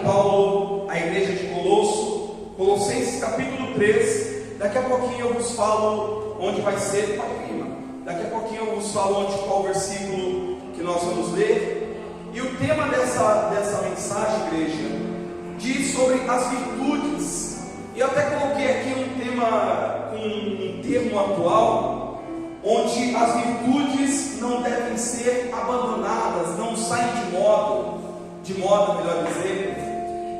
Paulo à igreja de Colossenses capítulo 3. Daqui a pouquinho eu vos falo onde vai ser, daqui a pouquinho eu vos falo qual versículo que nós vamos ler. E o tema dessa mensagem, igreja, diz sobre as virtudes. E eu até coloquei aqui um termo atual, onde as virtudes não devem ser abandonadas, não saem de moda, melhor dizer.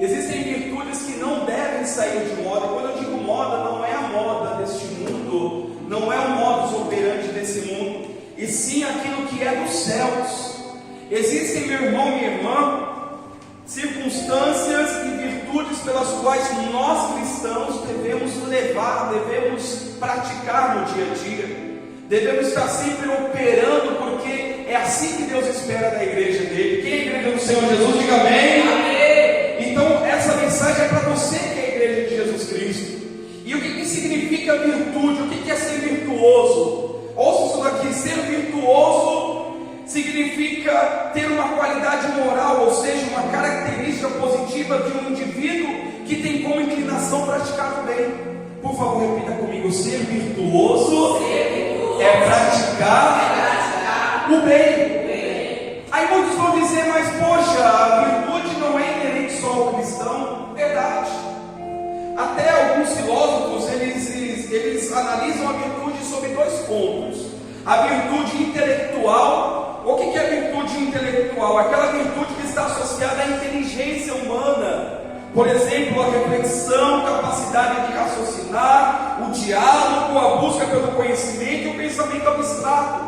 Existem virtudes que não devem sair de moda. Quando eu digo moda, não é a moda deste mundo, não é o modus operandi desse mundo, e sim aquilo que é dos céus. Existem, meu irmão, minha irmã, circunstâncias e virtudes pelas quais nós cristãos devemos devemos praticar no dia a dia. Devemos estar sempre operando, porque é assim que Deus espera da igreja dele. Quem é a igreja do Senhor Jesus? Diga amém. Amém. Então essa mensagem é para você que é a igreja de Jesus Cristo. E o que significa virtude? O que é ser virtuoso? Ouça isso daqui: ser virtuoso significa ter uma qualidade moral, ou seja, uma característica positiva de um indivíduo que tem como inclinação praticar o bem. Por favor, repita comigo: ser virtuoso é praticar o bem. Aí muitos vão dizer: mas poxa, a virtude não é inerente só ao cristão. Verdade. Até alguns filósofos eles analisam a virtude sob dois pontos: a virtude intelectual. O que é a virtude intelectual? Aquela virtude que está associada à inteligência humana. Por exemplo, a reflexão, capacidade de raciocinar, o diálogo, a busca pelo conhecimento e o pensamento abstrato.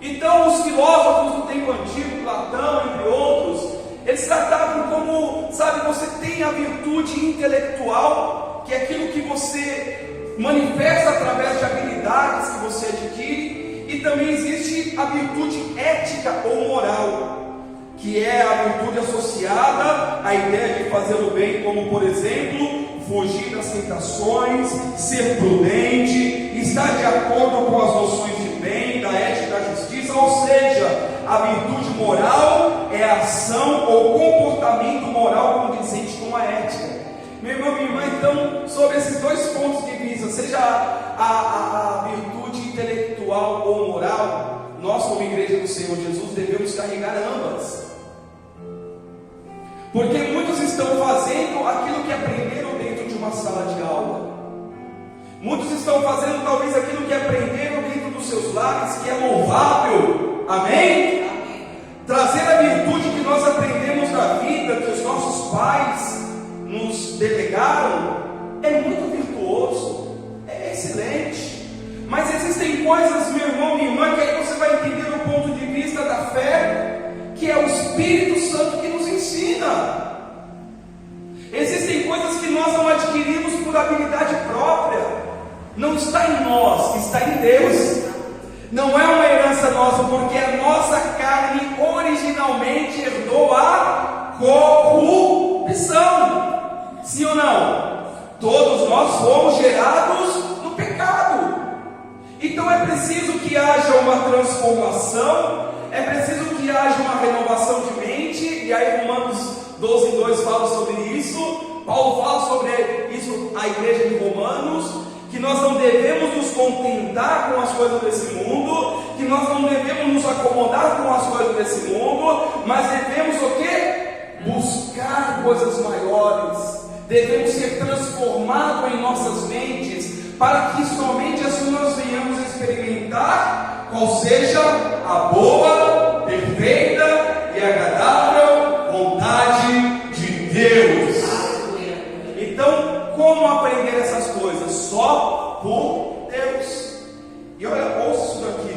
Então, os filósofos do tempo antigo, Platão, entre outros, eles tratavam como, você tem a virtude intelectual, que é aquilo que você manifesta através de habilidades que você adquire. E também existe a virtude ética ou moral, que é a virtude associada à ideia de fazer o bem, como por exemplo, fugir das tentações, ser prudente, estar de acordo com as noções de bem, da ética e da justiça. Ou seja, a virtude moral é a ação ou comportamento moral condizente com a ética. Meu irmão, minha irmã, então, sobre esses dois pontos de vista, seja a virtude intelectual ou moral, nós como igreja do Senhor Jesus devemos carregar ambas. Porque muitos estão fazendo aquilo que aprenderam dentro de uma sala de aula. Muitos estão fazendo talvez aquilo que aprenderam dentro dos seus lares, que é louvável. Amém? Trazer a virtude que nós aprendemos da vida, que os nossos pais nos delegaram, é muito virtuoso, é excelente. Mas existem coisas, meu irmão, minha irmã, que aí você vai entender o ponto de vista da fé, que é o Espírito Santo que nos ensina. Existem coisas que nós não adquirimos por habilidade própria, não está em nós, está em Deus. Não é uma herança nossa, porque a nossa carne originalmente herdou a corrupção. Sim ou não? Todos nós fomos gerados no pecado. Então é preciso que haja uma transformação, é preciso que haja uma renovação de mente. E aí Romanos 12:2 fala sobre isso. Paulo fala sobre isso à igreja de Romanos, que nós não devemos nos contentar com as coisas desse mundo, que nós não devemos nos acomodar com as coisas desse mundo, mas devemos o quê? Buscar coisas maiores. Devemos ser transformados em nossas mentes, para que somente assim nós venhamos experimentar qual seja a boa, perfeita e agradável vontade de Deus. Então, como aprender essas coisas? Só por Deus. E olha, ouça isso daqui: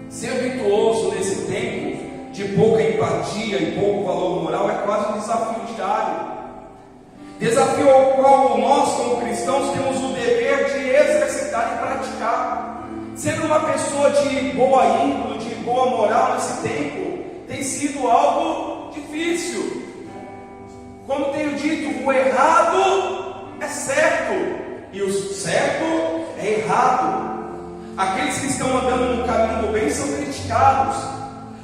ser virtuoso nesse tempo de pouca empatia e pouco valor moral é quase um desafio diário. Desafio ao qual nós, como cristãos, temos o dever de exercitar e praticar. Ser uma pessoa de boa índole, de boa moral nesse tempo, tem sido algo difícil. Como tenho dito, o errado é certo e o certo é errado. Aqueles que estão andando no caminho do bem são criticados.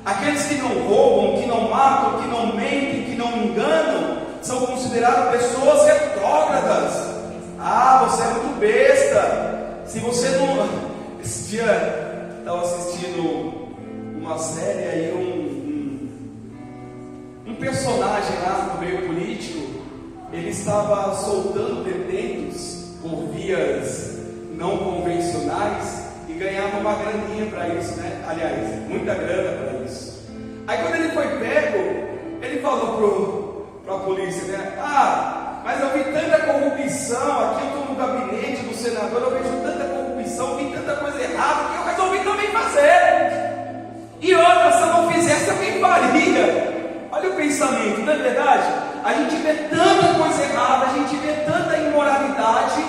Aqueles que não roubam, que não matam, que não mentem, que não enganam, são consideradas pessoas retrógradas. Ah, você é muito besta. Se você não... Esse dia estava assistindo uma série aí, um personagem lá do meio político, ele estava soltando detentos por vias não convencionais e ganhava uma graninha para isso, né? Aliás, muita grana para isso. Aí quando ele foi pego, ele falou para a polícia, né? Ah, mas eu vi tanta corrupção, aqui eu estou no gabinete do senador, eu vejo tanta corrupção, vi tanta coisa errada, que eu resolvi também fazer. E outra, se eu não fizesse, alguém faria. Olha o pensamento, não é verdade? A gente vê tanta coisa errada, a gente vê tanta imoralidade,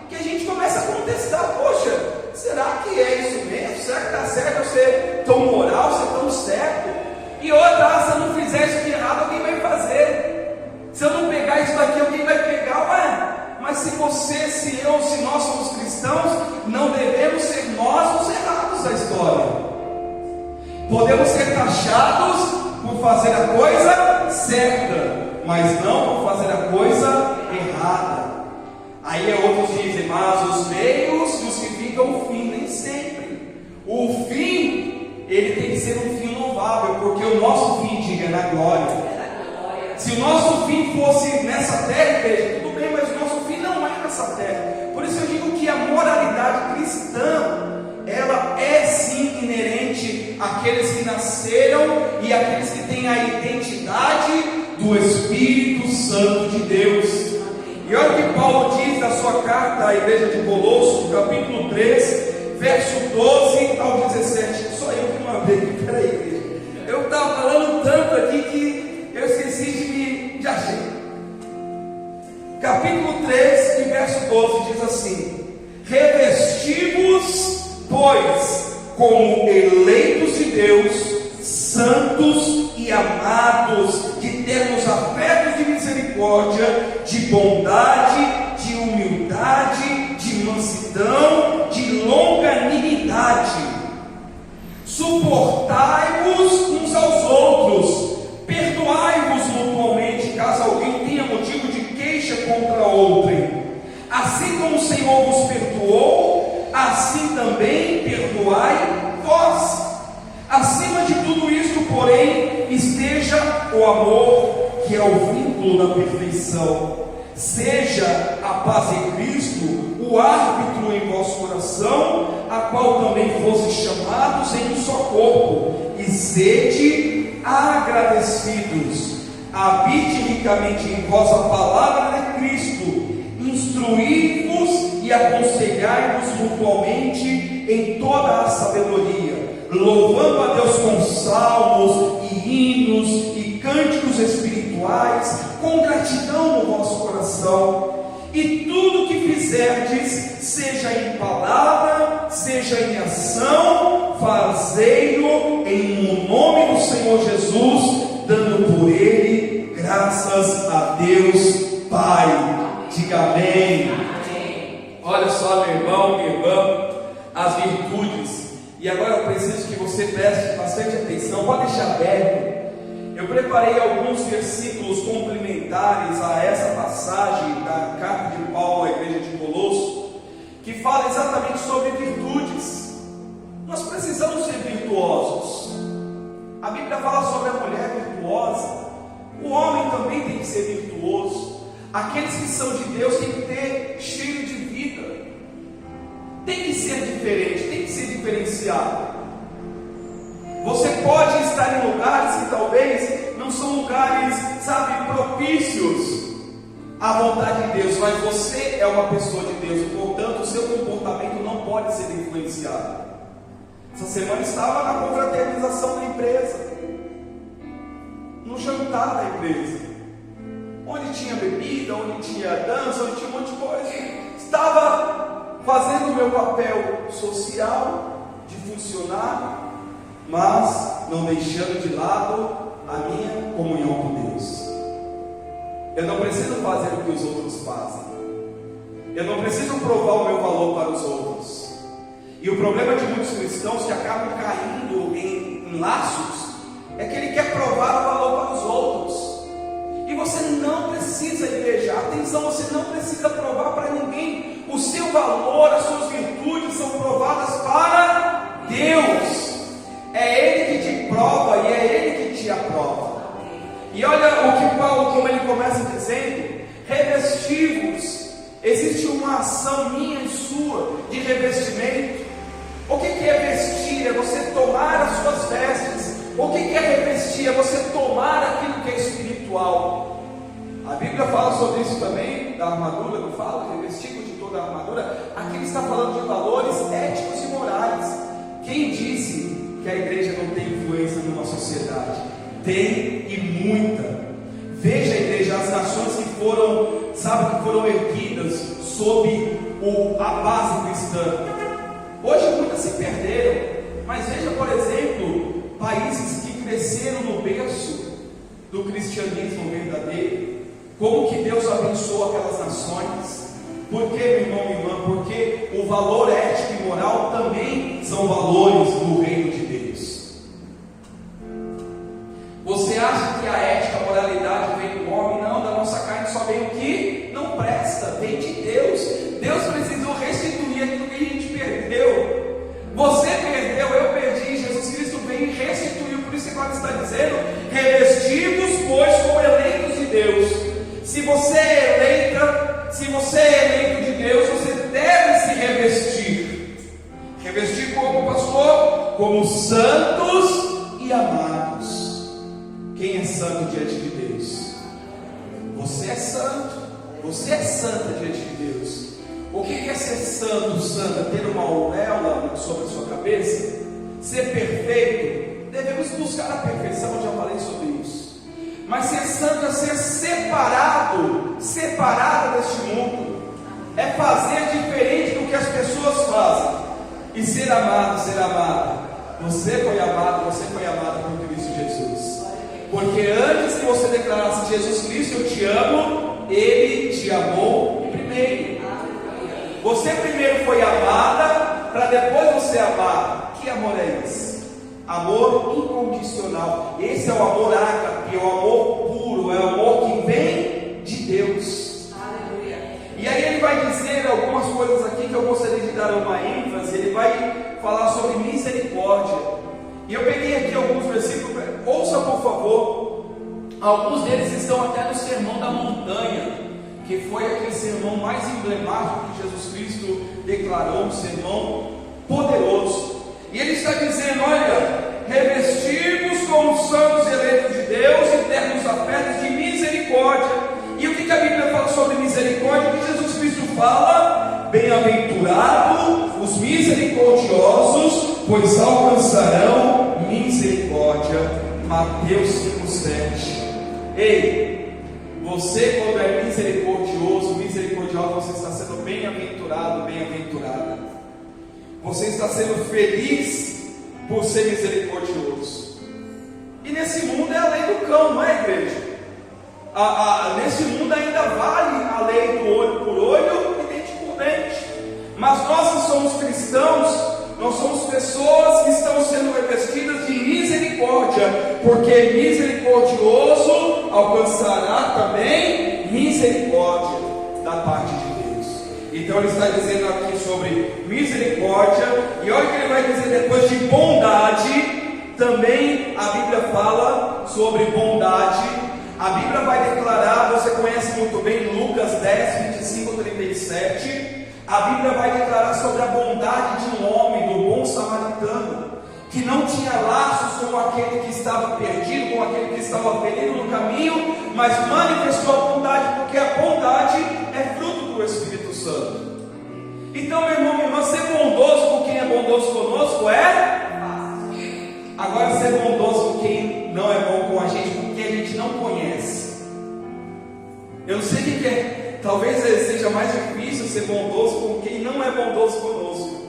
que a gente começa a contestar. Poxa, será que é isso mesmo? Será que está certo eu ser tão moral, ser tão certo? E outra, se eu não fizer isso de errado, alguém vai fazer. Se eu não pegar isso daqui, alguém vai pegar. Ué, mas se você, se eu, se nós somos cristãos, não devemos ser nós os errados da história. Podemos ser taxados por fazer a coisa certa, mas não por fazer a coisa errada. Aí outros dizem, mas os meios justificam o fim, nem sempre. O fim, ele tem que ser um fim louvável, porque o nosso fim, diga, é na glória. Se o nosso fim fosse nessa terra, igreja, tudo bem, mas o nosso fim não é nessa terra. Por isso eu digo que a moralidade cristã, ela é sim inerente àqueles que nasceram e àqueles que têm a identidade do Espírito Santo de Deus. E olha o que Paulo diz na sua carta à igreja de Colossos, capítulo 3, verso 12 ao 17. Só eu que não abri aqui, peraí, igreja. Eu estava falando tanto aqui que eu esqueci de achei. Capítulo 3, verso 12 diz assim: revesti-vos, pois, como eleitos de Deus, santos e amados, de termos afetos de misericórdia, de bondade, de humildade, de mansidão, de longanimidade. Suportai-vos uns aos outros, perdoai-vos mutuamente, caso alguém tenha motivo de queixa contra outrem. Assim como o Senhor vos perdoou, assim também perdoai vós. Acima de tudo isto, porém, esteja o amor, que é o vínculo da perfeição. Seja a paz em Cristo o árbitro em vosso coração, a qual também fostes chamados em um só corpo, e sede agradecidos. Habite ricamente em vós a palavra de Cristo, instruí-vos e aconselhai-vos mutuamente em toda a sabedoria, louvando a Deus com salmos e hinos e cânticos espirituais, com gratidão no vosso coração. E tudo que fizerdes, seja em palavra, seja em ação, fazei-o em nome do Senhor Jesus, dando por ele graças a Deus Pai. Diga amém. Olha só, meu irmão, minha irmã, as virtudes. E agora eu preciso que você preste bastante atenção. Pode deixar aberto. Eu preparei alguns versículos complementares a essa passagem da carta de Paulo à igreja de Colossos, que fala exatamente sobre virtudes. Nós precisamos ser virtuosos. A Bíblia fala sobre a mulher virtuosa. O homem também tem que ser virtuoso. Aqueles que são de Deus têm que ter cheiro de vida. Tem que ser diferente, tem que ser diferenciado. Você pode estar em lugares que talvez não são lugares, sabe, propícios à vontade de Deus, mas você é uma pessoa de Deus, e portanto o seu comportamento não pode ser influenciado. Essa semana estava na confraternização da empresa, no jantar da empresa, onde tinha bebida, onde tinha dança, onde tinha um monte de coisa. Estava fazendo o meu papel social de funcionário, mas não deixando de lado a minha comunhão com Deus. Eu não preciso fazer o que os outros fazem. Eu não preciso provar o meu valor para os outros. E o problema de muitos cristãos que acabam caindo em laços é que ele quer provar o valor para os outros. E você não precisa, igreja, atenção, você não precisa provar para ninguém. O seu valor, as suas virtudes são provadas para Deus. É Ele que te prova e é Ele que te aprova. E olha o que Paulo, como ele começa dizendo: revestivos. Existe uma ação minha e sua de revestimento. O que é vestir? É você tomar as suas vestes. O que é revestir? É você tomar aquilo que é espiritual. A Bíblia fala sobre isso também, da armadura, não fala? Revestido de toda a armadura. Aqui ele está falando de valores éticos e morais. Quem disse que a igreja não tem influência numa sociedade? Tem, e muita. Veja, igreja, as nações que foram erguidas sob a base cristã. Hoje muitas se perderam, mas veja, por exemplo, países que cresceram no berço do cristianismo verdadeiro, como que Deus abençoou aquelas nações. Por que, meu irmão e irmã? Porque o valor ético e moral também são valores do reino de Deus. Você acha que a ética, a moralidade vem do homem? Não, da nossa carne só vem o que não presta, vem de Deus. Deus precisou restituir aquilo que a gente perdeu. Você perdeu, eu perdi, Jesus Cristo veio e restituiu. Por isso que agora está dizendo: revestivos, pois, como eleitos de Deus. Se você é eleito de Deus, você deve se revestir. Revestir como, pastor? Como santos e amados. Quem é santo diante de Deus? Você é santo. Você é santa diante de Deus. O que é ser santo, santa? Ter uma auréola sobre a sua cabeça? Ser perfeito? Devemos buscar a perfeição, eu já falei sobre isso. Mas ser santo é ser separado deste mundo. É fazer diferente do que as pessoas fazem. E ser amado, ser amada. Você foi amada por Cristo Jesus. Porque antes que você declarasse Jesus Cristo, eu te amo, Ele te amou primeiro. Você primeiro foi amada, para depois você amar. Que amor é esse? Amor incondicional. Esse é o amor ágape, é o amor puro, é o amor que vem de Deus. E aí ele vai dizer algumas coisas aqui que eu gostaria de dar uma ênfase. Ele vai falar sobre misericórdia. E eu peguei aqui alguns versículos, ouça por favor. Alguns deles estão até no Sermão da Montanha, que foi aquele sermão mais emblemático que Jesus Cristo declarou, um sermão poderoso. E ele está dizendo: olha, revestimos como santos eleitos de Deus e termos afetos de misericórdia. E o que a Bíblia fala sobre misericórdia? O que Jesus Cristo fala? Bem-aventurado os misericordiosos, pois alcançarão misericórdia. Mateus 5,7. Ei, você, quando é misericordiosa, você está sendo bem-aventurado, bem-aventurada. Você está sendo feliz por ser misericordioso. E nesse mundo é a lei do cão, não é, igreja? Nesse mundo ainda vale a lei do olho por olho e dente por dente. Mas nós que somos cristãos, nós somos pessoas que estão sendo revestidas de misericórdia, porque misericordioso alcançará também misericórdia da parte de Deus. Então ele está dizendo aqui sobre misericórdia, e olha o que ele vai dizer depois de bondade. Também a Bíblia fala sobre bondade. A Bíblia vai declarar, você conhece muito bem Lucas 10, 25, 37. A Bíblia vai declarar sobre a bondade de um homem, do bom samaritano, que não tinha laços com aquele que estava perdido, com aquele que estava ferido no caminho, mas manifestou a bondade, porque a bondade é fruto do Espírito Santo. Então, meu irmão, minha irmã, ser bondoso com quem é bondoso conosco é fácil. Agora, ser bondoso com quem não é bom com a gente, com quem a gente não conhece. Eu não sei o que é. Talvez seja mais difícil ser bondoso com quem não é bondoso conosco.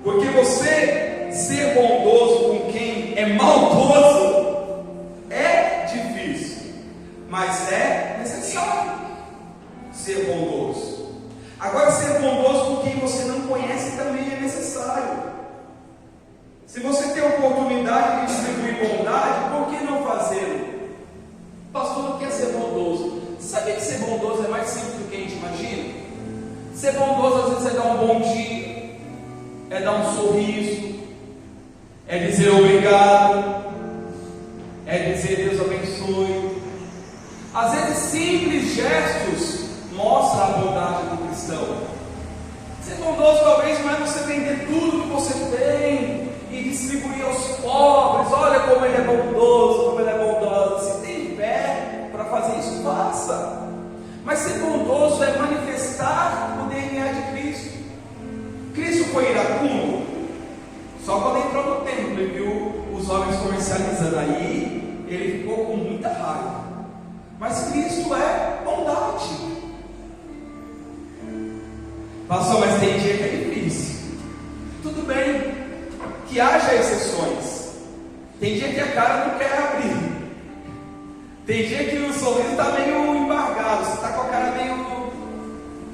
Porque você ser bondoso com quem é maldoso é difícil, mas é necessário ser bondoso. Agora, ser bondoso com quem você não conhece também é necessário. Se você tem a oportunidade de distribuir bondade, por que não fazê-lo? Pastor, não quer ser bondoso. Ser bondoso às vezes é dar um bom dia, é dar um sorriso, é dizer obrigado, é dizer Deus abençoe. Às vezes simples gestos mostram a bondade do cristão. Ser bondoso talvez não é você vender tudo que você tem e distribuir aos pobres. Olha como ele é bondoso, como ele é bondoso. Se tem fé para fazer isso, faça. Mas ser bondoso é manifestar o DNA de Cristo. Cristo foi iracundo só quando entrou no templo e viu os homens comercializando. Aí ele ficou com muita raiva. Mas Cristo é bondade. Pastor, mas tem dia que é difícil. Tudo bem, que haja exceções. Tem dia que a cara não quer abrir. Tem dia que o sorriso está meio embargado. Você está com a cara meio...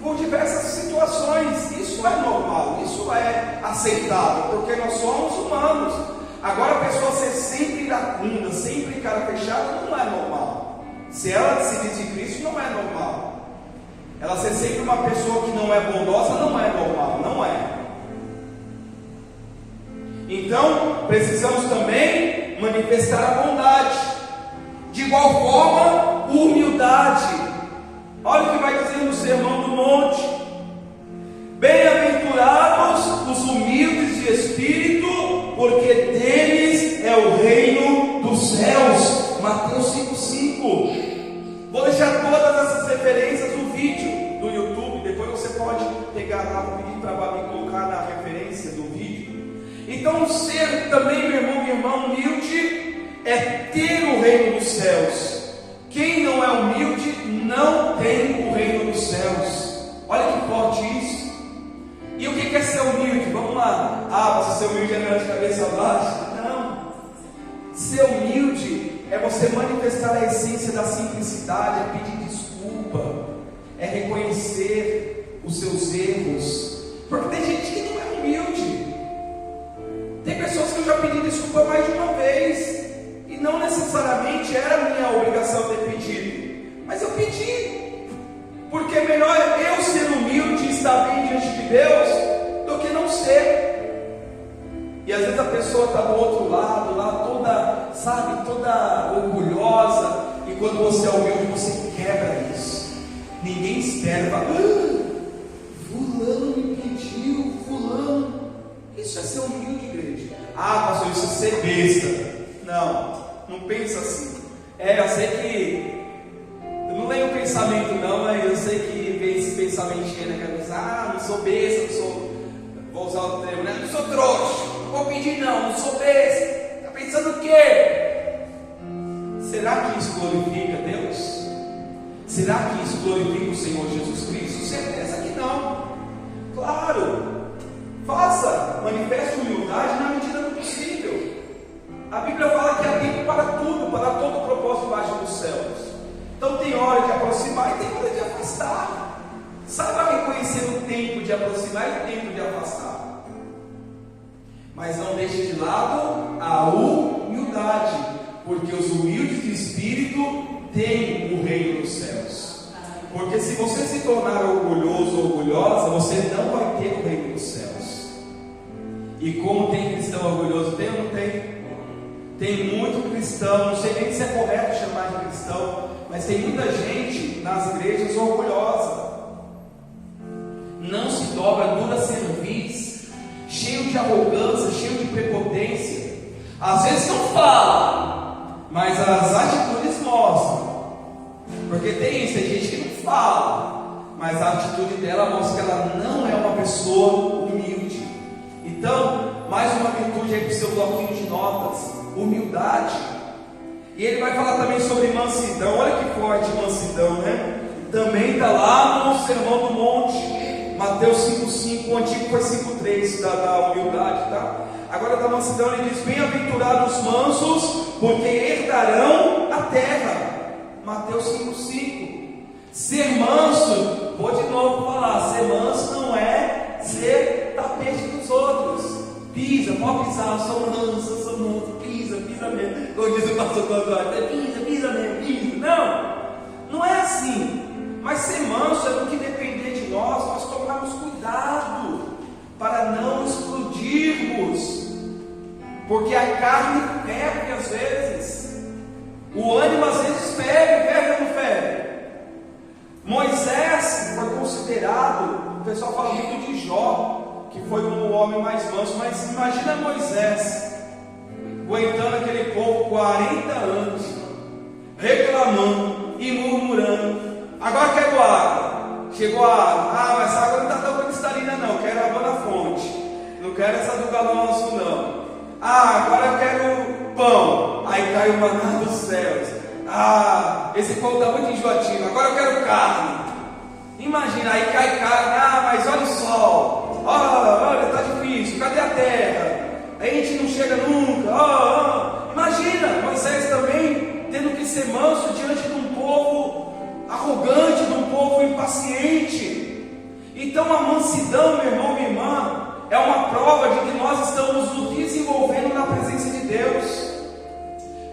Por diversas situações. Isso é normal, isso é aceitável, porque nós somos humanos. Agora a pessoa ser sempre iracunda, sempre cara fechada, não é normal. Se ela se diz de Cristo, não é normal. Ela ser sempre uma pessoa que não é bondosa, não é normal, não é. Então, precisamos também manifestar a bondade. De igual forma, humildade. Olha o que vai dizer no Sermão do Monte: bem-aventurados os humildes de espírito, porque deles é o reino dos céus. Mateus 5,5. Vou deixar todas essas referências no vídeo do YouTube. Depois você pode pegar lá o vídeo para me colocar na referência do vídeo. Então, ser também, meu irmão e minha irmã, humilde é ter o reino dos céus. Quem não é humilde não tem o reino dos céus. Olha que forte isso. E o que é ser humilde? Vamos lá. Você ser humilde é não de cabeça baixa? Não. Ser humilde é você manifestar a essência da simplicidade, é pedir desculpa, é reconhecer os seus erros. Porque tem gente que não é humilde. Tem pessoas que eu já pedi desculpa mais de uma vez. E não necessariamente era minha obrigação ter pedido, mas eu pedi, porque melhor eu ser humilde e estar bem diante de Deus do que não ser. E às vezes a pessoa está do outro lado, lá toda, sabe, toda orgulhosa, e quando você é humilde, você quebra isso. Ninguém espera, fulano me pediu, fulano. Isso é ser humilde, igreja. Pastor, isso é ser besta. Não pensa assim. Eu sei que eu não leio o pensamento não, mas eu sei que vem esse pensamento na cabeça. Não sou besta, não sou, vou usar o termo, né? Não sou trouxa, não vou pedir não sou besta. Está pensando o quê? Será que isso glorifica Deus? Será que isso glorifica o Senhor Jesus Cristo? Certeza que não. Claro, manifeste humildade na medida do possível. A Bíblia fala que há tempo para tudo, para todo o propósito debaixo dos céus. Então tem hora de aproximar e tem hora de afastar. Saiba reconhecer o tempo de aproximar e o tempo de afastar. Mas não deixe de lado a humildade, porque os humildes de espírito têm o reino dos céus. Porque se você se tornar orgulhoso ou orgulhosa, você não vai ter o reino dos céus. E como tem cristão orgulhoso, tem ou não tem? Tem muito cristão, não sei nem se é correto chamar de cristão, mas tem muita gente nas igrejas orgulhosa. Não se dobra, dura cerviz, cheio de arrogância, cheio de prepotência. Às vezes não fala, mas as atitudes mostram. Porque tem isso, tem gente que não fala, mas a atitude dela mostra que ela não é uma pessoa humilde. Então, mais uma virtude aí para o seu bloquinho de notas: humildade. E ele vai falar também sobre mansidão. Olha que forte mansidão, né? Também está lá no Sermão do Monte, Mateus 5,5. O antigo foi 5,3 da humildade, tá? Agora da mansidão ele diz: bem-aventurados os mansos, porque herdarão a terra. Mateus 5,5. Ser manso, vou de novo falar, ser manso não é ser tapete dos outros. Pisa, pode pisar, eu sou manso, pisa mesmo. Como diz o pastor Cláudio, pisa mesmo, pisa. Não é assim. Mas ser manso é do que depender de nós tornarmos para não explodirmos, porque a carne ferve às vezes, o ânimo às vezes ferve ou não ferve? Moisés foi considerado, o pessoal fala muito de Jó, que foi um homem mais manso, mas imagina Moisés aguentando aquele povo 40 anos, reclamando e murmurando. Agora quero água. Chegou a água, mas essa água não está tão cristalina não, quero água na fonte, não quero essa do galão azul não. Agora eu quero pão, aí cai o maná dos céus. Esse povo está muito enjoativo, agora eu quero carne. Imagina, aí cai carne, mas olha o sol, olha, está difícil, cadê a terra? A gente não chega nunca. Imagina, Moisés também tendo que ser manso diante de um povo arrogante, de um povo impaciente. Então a mansidão, meu irmão, minha irmã, é uma prova de que nós estamos nos desenvolvendo na presença de Deus.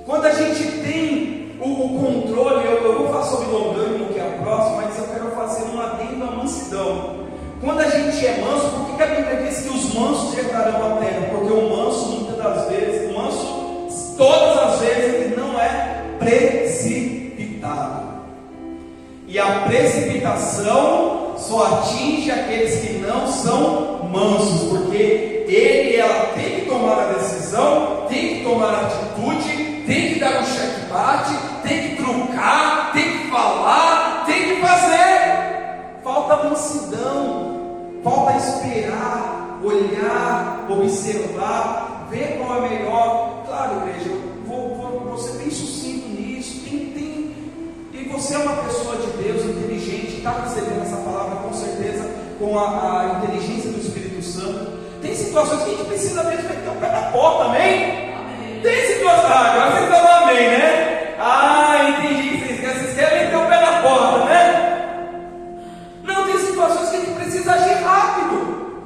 Quando a gente tem o controle, eu vou falar sobre longânimo que é a próxima, mas eu quero fazer um adendo à mansidão. Quando a gente é manso, por que a Bíblia diz que os mansos herdarão a terra? Porque o manso, muitas das vezes, o manso, todas as vezes, ele não é precipitado. E a precipitação só atinge aqueles que não são mansos, porque ele, ela tem que tomar a decisão, tem que tomar a atitude, tem que dar um checkmate, tem que trucar, tem que falar, tem que fazer. Falta mansidão, falta esperar, olhar, observar, ver qual é melhor. Claro, igreja, vou ser bem sucinto nisso. E você é uma pessoa de Deus, inteligente, está recebendo essa palavra com certeza, com a inteligência do Espírito Santo. Tem situações que a gente precisa mesmo meter o pé na porta, amém? Tem situações, agora vocês falam amém, né? Entendi, vocês querem meter o pé na porta, né? Não, tem situações que a gente precisa agir rápido.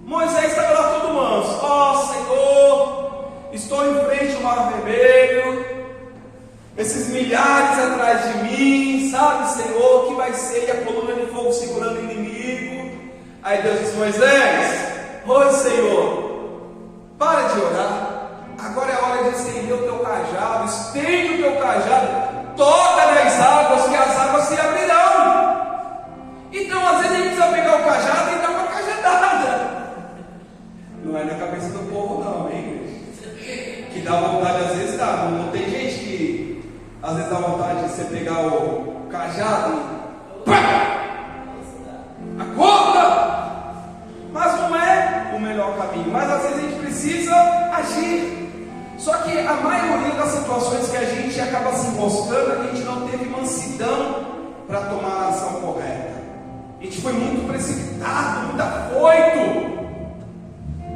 Moisés estava lá todo manso. Senhor, estou em frente ao mar vermelho, esses milhares atrás de mim, sabe, Senhor, o que vai ser? E a coluna de fogo segurando o inimigo. Aí Deus disse: Moisés, oi Senhor, para de orar. Agora é a hora de estender o teu cajado. Estende o teu cajado, toca nas águas, que as águas se abrirão. Então às vezes a gente precisa pegar o cajado e dar uma cajadada. Não é na cabeça do povo não, hein, igreja? Que dá vontade, às vezes dá. Não tem gente que às vezes dá vontade de você pegar o cajado e pá! Acorda! Mas não é o melhor caminho. Mas às vezes a gente precisa agir. Só que a maioria das situações que a gente acaba se enroscando, a gente não teve mansidão para tomar a ação correta. A gente foi muito precipitado, muito afoito.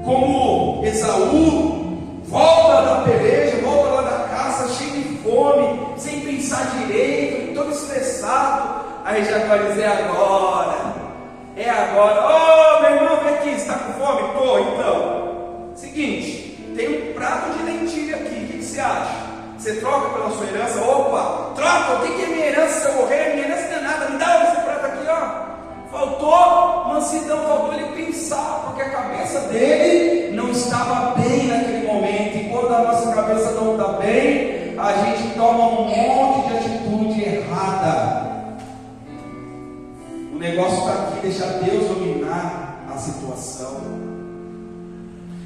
Como Esaú, volta da peleja, volta lá da caça, cheio de fome, sem pensar direito, todo estressado. Aí Jacó diz: é agora. Meu irmão, vem aqui, você está com fome? Tô, então. Seguinte, tem um prato de lentilha aqui, o que você acha? Você troca pela sua herança? Opa, troca, o que é minha herança se eu morrer? Minha herança não é nada, me dá esse prato aqui, Faltou mansidão, faltou ele pensar, porque a cabeça dele não estava bem naquele momento. E quando a nossa cabeça não está bem, a gente toma um monte de atitude errada. O negócio está aqui, deixar Deus dominar a situação.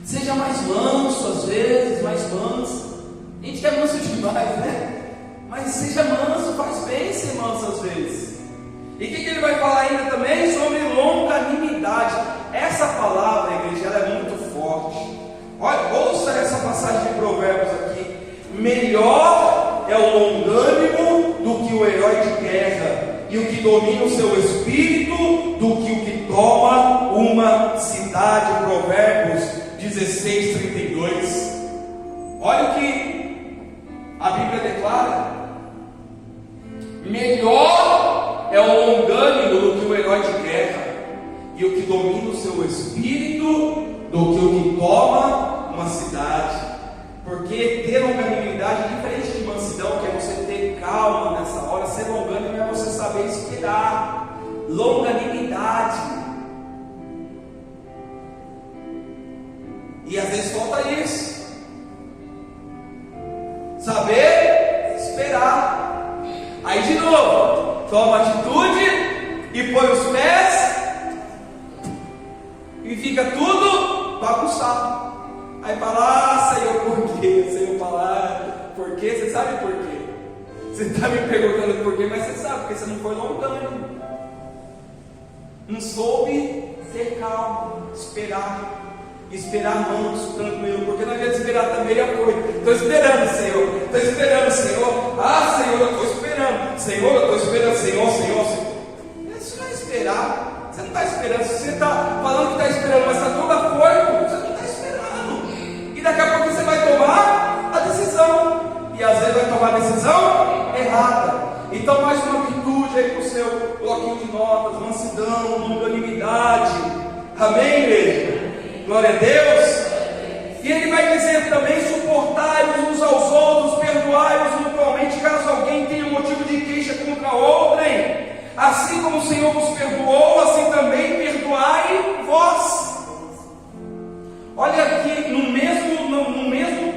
Seja mais manso às vezes, mais manso. A gente quer manso demais, né? Mas seja manso, faz bem ser manso às vezes. E o que ele vai falar ainda também? Sobre longanimidade. Essa palavra, igreja, ela é muito forte. Olha, ouça essa passagem de Provérbios aqui. Melhor é o longânimo do que o herói de guerra, e o que domina o seu espírito do que o que toma uma cidade. Provérbios 16:32. Olha o que a Bíblia declara: melhor é o longânimo do que o herói de guerra, e o que domina o seu espírito do que o que toma uma cidade. Porque ter longanimidade é diferente de mansidão, que é você ter calma nessa hora. Ser longânimo é você saber esperar. Longanimidade. E às vezes falta isso. Saber esperar. Aí de novo, toma atitude e põe os pés e fica tudo bagunçado. Aí fala, Senhor, por quê? Senhor fala, por quê? Você sabe por quê? Você está me perguntando por quê, mas você sabe, porque você não foi longânimo. Não soube ter calma, esperar manso, tranquilo, porque não adianta esperar também a coisa. Estou esperando, Senhor. Estou esperando, Senhor. Ah, Senhor, eu estou esperando. Senhor, eu estou esperando, Senhor. Isso não é esperar. Você não está esperando. Se você está falando que está esperando, mas está todo afoito, você não está esperando. E daqui a pouco você vai tomar a decisão. E às vezes vai tomar a decisão errada. Então, mais uma virtude aí para o seu bloquinho de notas: mansidão, longanimidade. Amém, igreja? Glória a Deus. E ele vai dizer também: suportai-vos uns aos outros, perdoai-vos mutuamente, caso alguém tenha motivo de queixa contra outrem. Assim como o Senhor vos perdoou, assim também perdoai vós. Olha aqui, no mesmo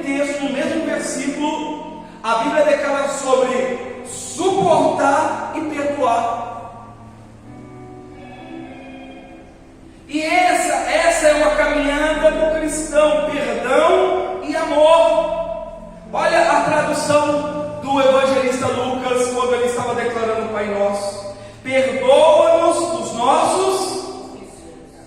texto, no mesmo versículo, a Bíblia declara sobre suportar e perdoar. E essa é uma caminhada do cristão: perdão e amor. Olha a tradução do evangelista Lucas, quando ele estava declarando o Pai Nosso: perdoa-nos os nossos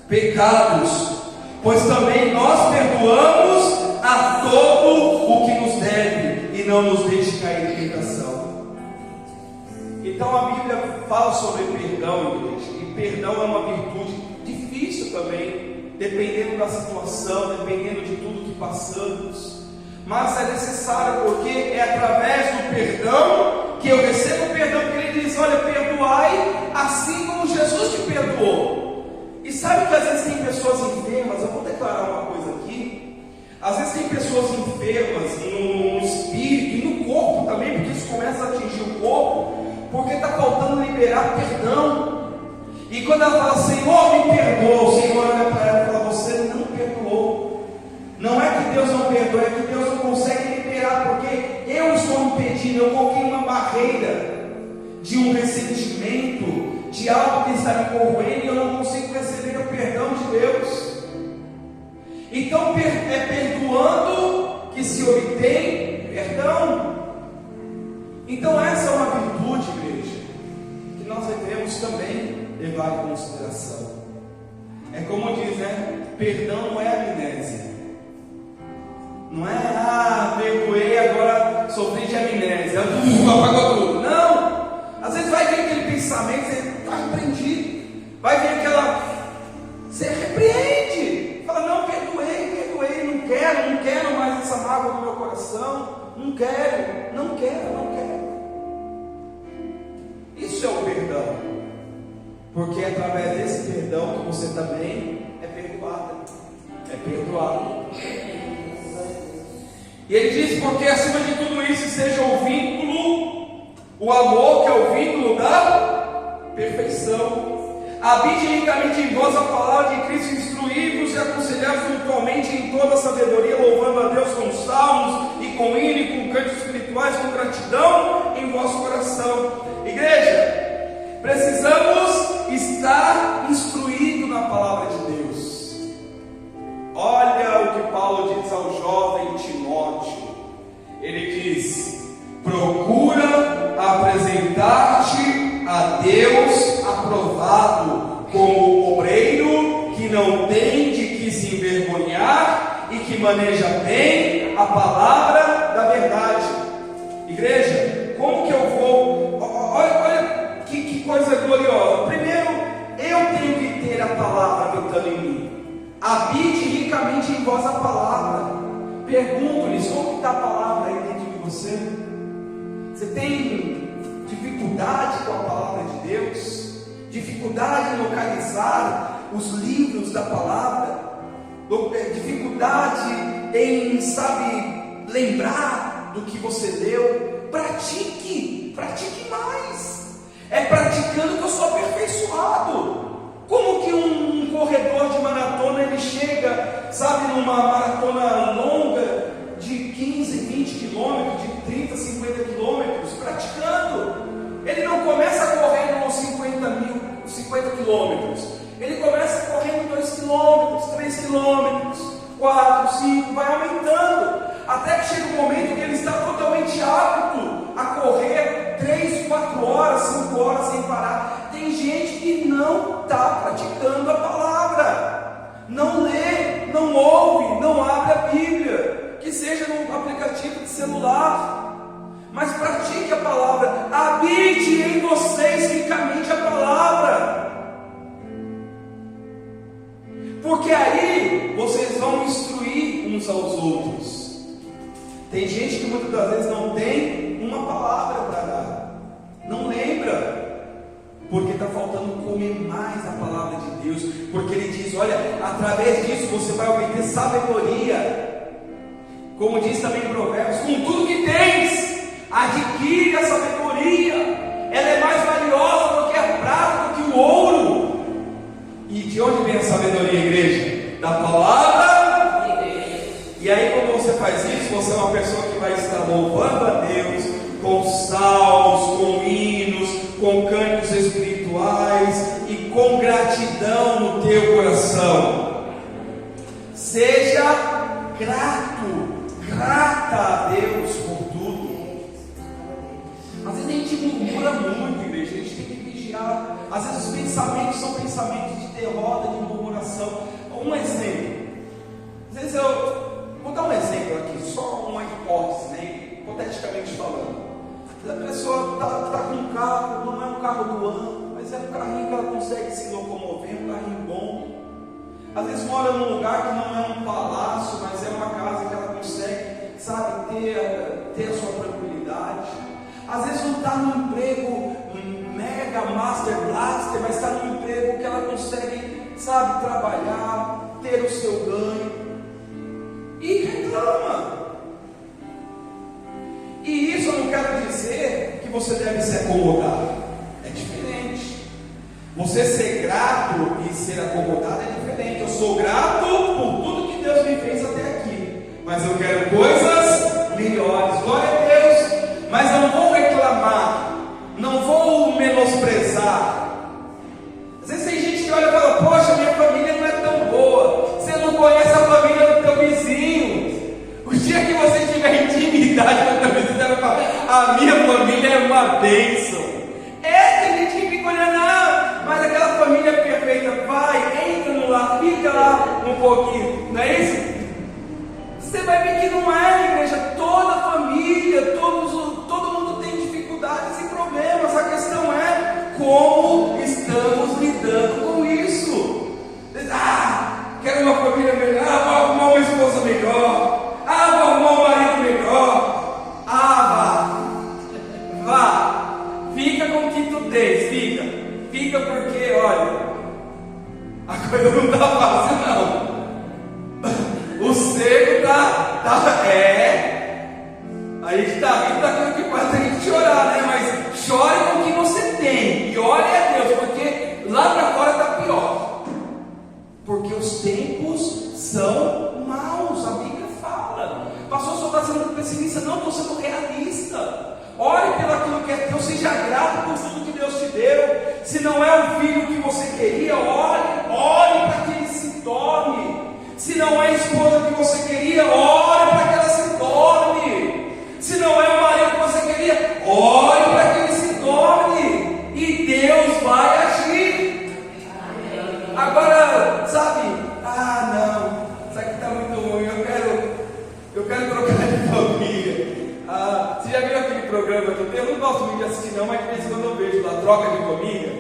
pecados, pois também nós perdoamos a todo o que nos deve, e não nos deixe cair em tentação. Então a Bíblia fala sobre perdão, igreja, e perdão é uma virtude difícil também, dependendo da situação, dependendo de tudo que passamos, mas é necessário, porque é através do perdão que eu recebo o perdão, porque ele diz: olha, perdoai assim como Jesus te perdoou. E sabe que às vezes tem pessoas enfermas, eu vou declarar uma coisa aqui, às vezes tem pessoas enfermas no espírito e no corpo também, porque isso começa a atingir o corpo, porque está faltando liberar perdão. E quando ela fala: Senhor, me perdoa, o Senhor olha para ela e fala: você não perdoou. Não é que Deus não perdoa, é que Deus não consegue liberar, porque eu estou impedindo, eu coloquei uma barreira de um ressentimento, de algo que está me corroendo, e eu não consigo receber o perdão de Deus. Então é perdoando que se obtém perdão. Então essa é uma virtude, igreja, que nós devemos também levar em consideração. É como diz, né? Perdão não é amnésia. Não é, perdoei, agora sofri de amnésia, apagou tudo. Não! Às vezes vai vir aquele pensamento, você está repreendido. Vai vir aquela, você repreende. Fala: não, perdoei, não quero mais essa mágoa no meu coração. Não quero. Isso é o perdão. Porque é através desse perdão que você também é perdoado. E ele diz: porque acima de tudo isso seja o vínculo, o amor, que é o vínculo da perfeição. Habite ricamente em vós a palavra de Cristo, instruí-vos e aconselhai-vos mutuamente em toda a sabedoria, louvando a Deus com salmos e com hino e com cantos espirituais, com gratidão em vosso coração. Igreja, precisamos estar instruídos na palavra de Deus. Olha o que Paulo diz ao jovem Timóteo. Ele diz: procura apresentar-te a Deus aprovado, como obreiro que não tem de que se envergonhar e que maneja bem a palavra da verdade. Igreja, como que eu vou? Olha que coisa gloriosa. Primeiro, eu tenho que ter a palavra habitando em mim. Habite ricamente em vós a palavra. Pergunto-lhes: como está a palavra aí dentro de você? Você tem dificuldade com a palavra de Deus? Dificuldade em localizar os livros da palavra? Dificuldade em, lembrar do que você leu? Pratique mais. É praticando que eu sou aperfeiçoado. Como que um corredor de maratona, ele chega, sabe, numa maratona longa de 15, 20 quilômetros, de 30, 50 quilômetros, praticando? Ele não começa correndo nos 50 quilômetros. Ele começa correndo 2 quilômetros, 3 quilômetros, 4, 5, vai aumentando. Até que chega um momento que ele está totalmente apto a correr 3, 4 horas, 5 horas sem parar. Tem gente que não está praticando a palavra, não lê, não ouve, não abre a Bíblia, que seja no aplicativo de celular. Mas pratique a palavra, habite em vocês ricamente a palavra, porque aí vocês vão instruir uns aos outros. Tem gente que muitas das vezes não tem uma palavra para dar, não lembra, porque está faltando comer mais a palavra de Deus, porque ele diz: olha, através disso você vai obter sabedoria, como diz também em Provérbios, com tudo que tens, adquire a sabedoria, ela é mais valiosa do que a prata, do que o ouro. E de onde vem a sabedoria, igreja? Da palavra de Deus. E aí, quando você faz isso, você é uma pessoa que vai estar louvando a Deus com salmos, com hinos, com cânticos espirituais e com gratidão no teu coração. Seja grata a Deus por tudo. Às vezes a gente murmura muito, igreja, a gente tem que vigiar. Às vezes os pensamentos são pensamentos de derrota, de murmuração. Um exemplo, às vezes vou dar um exemplo aqui, só uma hipótese, né? Hipoteticamente falando. A pessoa está com um carro, não é um carro do ano, mas é um carrinho que ela consegue se locomover, um carrinho bom. Às vezes mora num lugar que não é um palácio, mas é uma casa que ela consegue, sabe, ter a sua tranquilidade. Às vezes não está num emprego mega, master, blaster, mas está num emprego que ela consegue, sabe, trabalhar, ter o seu ganho. E reclama. E isso eu não quero dizer que você deve se acomodar. É diferente. Você ser grato e ser acomodado é diferente. Eu sou grato por tudo que Deus me fez até aqui, mas eu quero coisas melhores. Glória a Deus. Mas não vou reclamar, não vou menosprezar. Às vezes tem gente que olha e fala: poxa, minha família não é tão boa. Você não conhece a família do teu vizinho. O dia que você tiver intimidade com o teu vizinho, você vai falar: a minha família é uma bênção. Tem gente que fica olhando, mas aquela família perfeita, vai, entra no lar, fica lá um pouquinho, não é isso? Você vai ver que não é, igreja. Toda família, todo mundo tem dificuldades e problemas. A questão é como estamos lidando com isso. Quero uma família melhor, vou arrumar uma esposa melhor, vou arrumar um marido melhor. Vá, fica com o que tu tens, fica porque, olha, a coisa não está fácil não. O seco a gente está rindo que faz a gente chorar, né? Mas chore com o que você tem e ore a Deus, porque lá para fora está pior, porque os tempos são maus. A Bíblia fala. Pastor, só está sendo pessimista? Não, estou sendo realista. Ore pelo aquilo que é teu, seja grato por tudo que Deus te deu. Se não é o filho que você queria, ore para que ele se torne. Se não é a esposa que você queria, ore para que ela se torne. Se não é o marido que você queria, ore para que ele se torne. E Deus vai agir. Agora, sabe? Não, isso aqui está muito ruim. Eu quero trocar de família. Você já viu aquele programa que eu não gosto muito de assistir não, mas de vez em quando eu vejo lá, troca de família.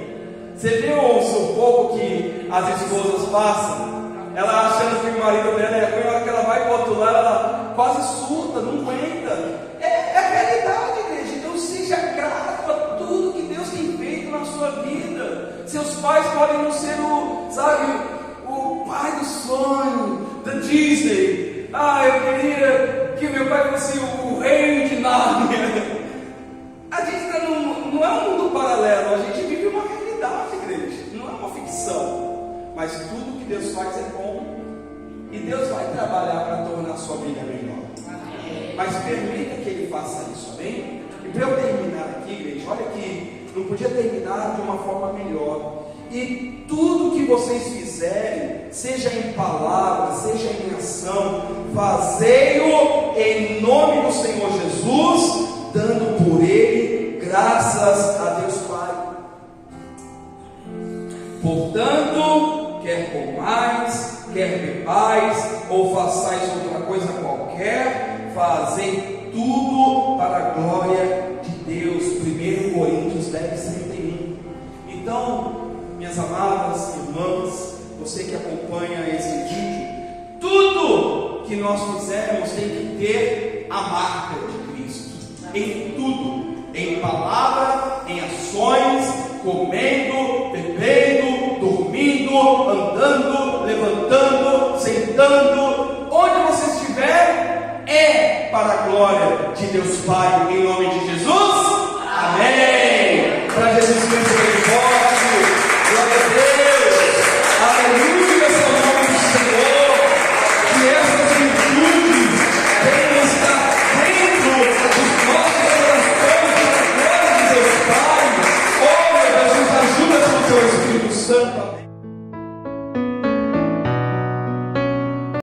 Você viu o sufoco que as esposas passam? Ela achando que o marido dela é ruim, na hora que ela vai para o outro lado, ela quase surta, não aguenta. É a realidade, igreja. Então seja grato a tudo que Deus tem feito na sua vida. Seus pais podem não ser o pai do sonho, da Disney. Eu queria que meu pai fosse o rei de Nárnia. A gente não é um mundo paralelo, a gente vive uma realidade, igreja. Não é uma ficção. faz é bom. E Deus vai trabalhar para tornar a sua vida melhor. Mas permita que Ele faça isso, amém? E para eu terminar aqui, igreja, olha que não podia terminar de uma forma melhor. E tudo que vocês fizerem, seja em palavra, seja em ação, fazei-o em nome do Senhor Jesus, dando por Ele graças a Deus Pai. Portanto, quer comais, quer bebais, ou façais outra coisa qualquer, fazei tudo para a glória de Deus. 1 Coríntios 10:31. Então, minhas amadas irmãs, você que acompanha esse vídeo, tudo que nós fizermos tem que ter a marca de Cristo, em tudo, em palavra, em ações, comendo, bebendo, dormindo, andando, levantando, sentando, onde você estiver, é para a glória de Deus Pai, em nome de Jesus.